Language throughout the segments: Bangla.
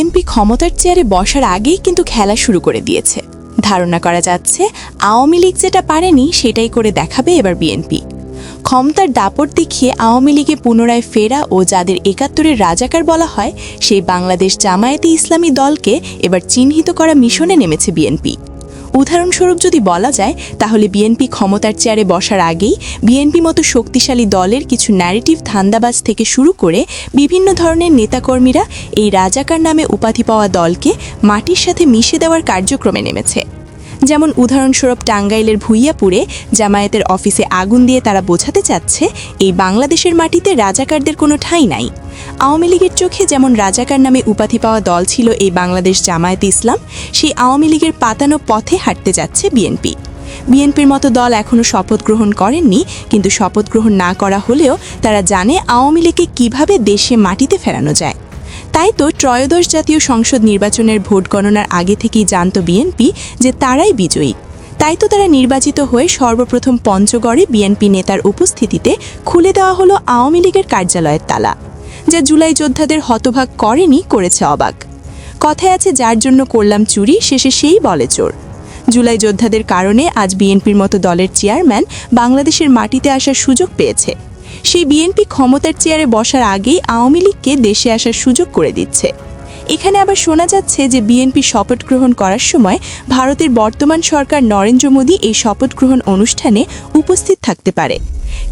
বিএনপি ক্ষমতার চেয়ারে বসার আগেই কিন্তু খেলা শুরু করে দিয়েছে। ধারণা করা যাচ্ছে আওয়ামী লীগ যেটা পারেনি সেটাই করে দেখাবে এবার বিএনপি। ক্ষমতার দাপট দেখিয়ে আওয়ামী লীগে পুনরায় ফেরা ও যাদের ৭১-এর রাজাকার বলা হয় সেই বাংলাদেশ জামায়াতে ইসলামী দলকে এবার চিহ্নিত করা মিশনে নেমেছে বিএনপি। উদাহরণস্বরূপ যদি বলা যায় তাহলে বিএনপি ক্ষমতার চেয়ারে বসার আগেই বিএনপি মতো শক্তিশালী দলের কিছু ন্যারেটিভ ধান্দাবাজ থেকে শুরু করে বিভিন্ন ধরনের নেতাকর্মীরা এই রাজাকার নামে উপাধি পাওয়া দলকে মাটির সাথে মিশে দেওয়ার কার্যক্রমে নেমেছে। যেমন উদাহরণস্বরূপ টাঙ্গাইলের ভুইয়াপুরে জামায়াতের অফিসে আগুন দিয়ে তারা বোঝাতে চাচ্ছে এই বাংলাদেশের মাটিতে রাজাকারদের কোনো ঠাঁই নাই। আওয়ামী লীগের চোখে যেমন রাজাকার নামে উপাধি পাওয়া দল ছিল এই বাংলাদেশ জামায়াতে ইসলাম, সেই আওয়ামী লীগের পাতানো পথে হাঁটতে যাচ্ছে বিএনপি। বিএনপির মতো দল এখনও শপথ গ্রহণ করেননি, কিন্তু শপথ গ্রহণ না করা হলেও তারা জানে আওয়ামী লীগকে কীভাবে দেশে মাটিতে ফেরানো যায়। তাই তো ত্রয়োদশ জাতীয় সংসদ নির্বাচনের ভোট গণনার আগে থেকেই জানত বিএনপি যে তারাই বিজয়ী। তাই তো তারা নির্বাচিত হয়ে সর্বপ্রথম পঞ্চগড়ে বিএনপি নেতার উপস্থিতিতে খুলে দেওয়া হলো আওয়ামী লীগের কার্যালয়ের তালা, যা জুলাই যোদ্ধাদের হতভাগ করেনি, করেছে অবাক। কথায় আছে যার জন্য করলাম চুরি শেষে সেই বলে চোর। জুলাই যোদ্ধাদের কারণে আজ বিএনপির মতো দলের চেয়ারম্যান বাংলাদেশের মাটিতে আসার সুযোগ পেয়েছে। সেই বিএনপি ক্ষমতার চেয়ারে বসার আগেই আওয়ামী লীগকে দেশে আসার সুযোগ করে দিচ্ছে। এখানে আবার শোনা যাচ্ছে যে বিএনপি শপথ গ্রহণ করার সময় ভারতের বর্তমান সরকার নরেন্দ্র মোদী এই শপথ গ্রহণ অনুষ্ঠানে উপস্থিত থাকতে পারে।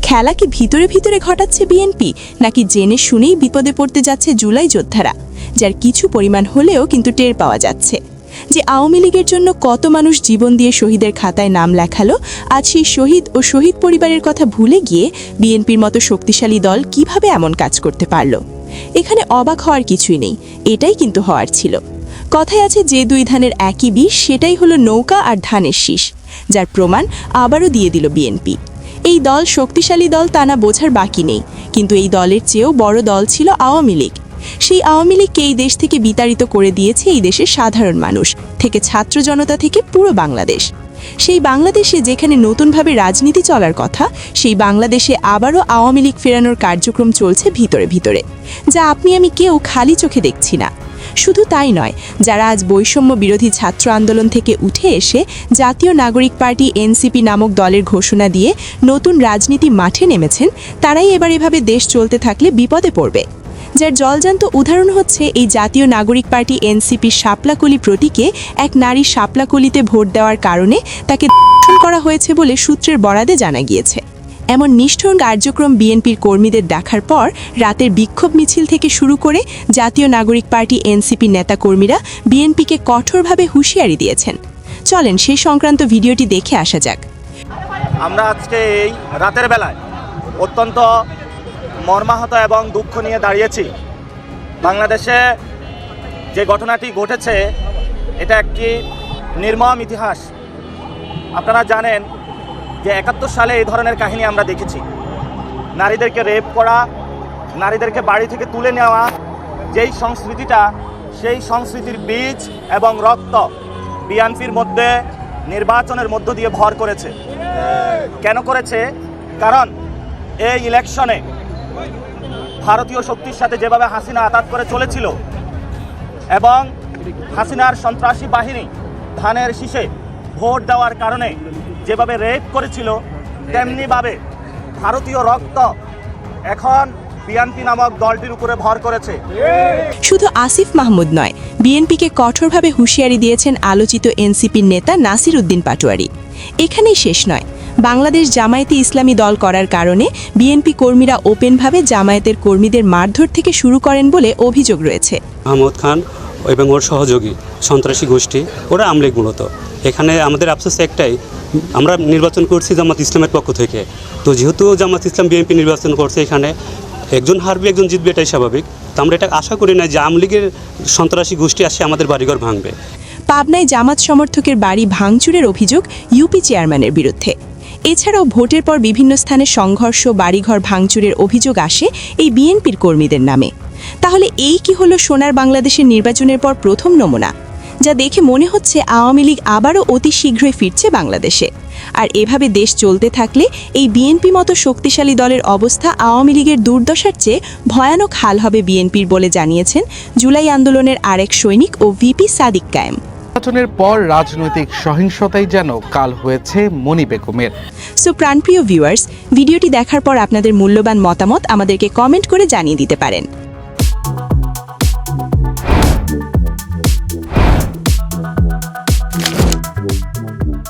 খেলা কি ভিতরে ভিতরে ঘটাচ্ছে বিএনপি, নাকি জেনে শুনেই বিপদে পড়তে যাচ্ছে জুলাই যোদ্ধারা, যার কিছু পরিমাণ হলেও কিন্তু টের পাওয়া যাচ্ছে যে আওয়ামী লীগের জন্য কত মানুষ জীবন দিয়ে শহীদের খাতায় নাম লেখালো, আজ সেই শহীদ ও শহীদ পরিবারের কথা ভুলে গিয়ে বিএনপির মতো শক্তিশালী দল কিভাবে এমন কাজ করতে পারল। এখানে অবাক হওয়ার কিছুই নেই, এটাই কিন্তু হওয়ার ছিল। কথায় আছে যে দুই ধানের একই বিষ, সেটাই হলো নৌকা আর ধানের শীষ, যার প্রমাণ আবারও দিয়ে দিল বিএনপি। এই দল শক্তিশালী দল তা না বোঝার বাকি নেই, কিন্তু এই দলের চেয়েও বড় দল ছিল আওয়ামী লীগ। সেই আওয়ামী লীগকে এই দেশ থেকে বিতাড়িত করে দিয়েছে এই দেশের সাধারণ মানুষ থেকে ছাত্র জনতা থেকে পুরো বাংলাদেশ। সেই বাংলাদেশে যেখানে নতুনভাবে রাজনীতি চলার কথা, সেই বাংলাদেশে আবারও আওয়ামী লীগ ফেরানোর কার্যক্রম চলছে ভিতরে ভিতরে, যা আপনি আমি কেউ খালি চোখে দেখছি না। শুধু তাই নয়, যারা আজ বৈষম্য বিরোধী ছাত্র আন্দোলন থেকে উঠে এসে জাতীয় নাগরিক পার্টি এনসিপি নামক দলের ঘোষণা দিয়ে নতুন রাজনীতি মাঠে নেমেছেন, তারাই এবার এভাবে দেশ চলতে থাকলে বিপদে পড়বে। যার জলজান্ত উদাহরণ হচ্ছে এই জাতীয় নাগরিক পার্টি এনসিপির শাপলাকলি প্রতীকে এক নারী শাপলাকলিতে ভোট দেওয়ার কারণে তাকে ধর্ষণ করা হয়েছে বলে সূত্রের বরাদে জানা গিয়েছে। এমন নিষ্ঠুর কার্যক্রম বিএনপির কর্মীদের দেখার পর রাতের বিক্ষোভ মিছিল থেকে শুরু করে জাতীয় নাগরিক পার্টি এনসিপি নেতাকর্মীরা বিএনপিকে কঠোরভাবে হুঁশিয়ারি দিয়েছেন। চলেন সেই সংক্রান্ত ভিডিওটি দেখে আসা যাক। আমরা আজকে এই রাতের বেলায় অত্যন্ত মর্মাহত এবং দুঃখ নিয়ে দাঁড়িয়েছি। বাংলাদেশে যে ঘটনাটি ঘটেছে এটা একটি নির্মম ইতিহাস। আপনারা জানেন যে ৭১ সালে এই ধরনের কাহিনী আমরা দেখেছি। নারীদেরকে রেপ করা, নারীদেরকে বাড়ি থেকে তুলে নেওয়া, যেই সংস্কৃতিটা, সেই সংস্কৃতির বীজ এবং রক্ত বিএনপির মধ্যে নির্বাচনের মধ্য দিয়ে ভর করেছে। কেন করেছে? কারণ এই ইলেকশনে ভারতীয় শক্তির সাথে যেভাবে হাসিনা আঘাত করে চলেছিল এবং হাসিনার সন্ত্রাসী বাহিনী ধানের শীষে ভোট দেওয়ার কারণে যেভাবে রেপ করেছিল, তেমনিভাবে ভারতীয় রক্ত এখন বিএনপি নামক দলটির উপরে ভর করেছে। শুধু আসিফ মাহমুদ নয়, বিএনপিকে কঠোরভাবে হুঁশিয়ারি দিয়েছেন আলোচিত এনসিপির নেতা নাসির উদ্দিন পাটোয়ারি। এখানেই শেষ নয়, বাংলাদেশ জামায়াতে ইসলামী দল করার কারণে বিএনপি কর্মীরা ওপেনভাবে জামায়াতের কর্মীদের মারধর থেকে শুরু করেন বলে অভিযোগ রয়েছে। মাহমুদ খান এবং ওর সহযোগী সন্ত্রাসী গোষ্ঠী, ওরা আমলিগ মূলত। এখানে আমাদের আফসোস একটাই, আমরা নির্বাচন করছি জামাত ইসলামের পক্ষ থেকে। তো যেহেতু জামাত ইসলাম বিএনপি নির্বাচন করছে, এখানে একজন হারবে একজন জিতবে, এটাই স্বাভাবিক। তো আমরা এটা আশা করি না যে আমলিগের সন্ত্রাসী গোষ্ঠী আসে আমাদের বাড়িঘর ভাঙবে। পাবনায় জামাত সমর্থকের বাড়ি ভাঙচুরের অভিযোগ ইউপি চেয়ারম্যানের বিরুদ্ধে। এছাড়াও ভোটের পর বিভিন্ন স্থানে সংঘর্ষ, বাড়িঘর ভাঙচুরের অভিযোগ আসে এই বিএনপির কর্মীদের নামে। তাহলে এই কি হলো সোনার বাংলাদেশের নির্বাচনের পর প্রথম নমুনা, যা দেখে মনে হচ্ছে আওয়ামী লীগ আবারও অতি শীঘ্রই ফিরছে বাংলাদেশে। আর এভাবে দেশ চলতে থাকলে এই বিএনপি মতো শক্তিশালী দলের অবস্থা আওয়ামী লীগের দুর্দশার চেয়ে ভয়ানক হাল হবে বিএনপির বলে জানিয়েছেন জুলাই আন্দোলনের আরেক সৈনিক ও ভিপি সাদিক কায়েম। নির্বাচনের পর রাজনৈতিক সহিংসতাই যেন কাল হয়েছে মনি বেগমের। সো প্রাণপ্রিয় ভিউয়ার্স, ভিডিওটি দেখার পর আপনাদের মূল্যবান মতামত আমাদেরকে কমেন্ট করে জানিয়ে দিতে পারেন।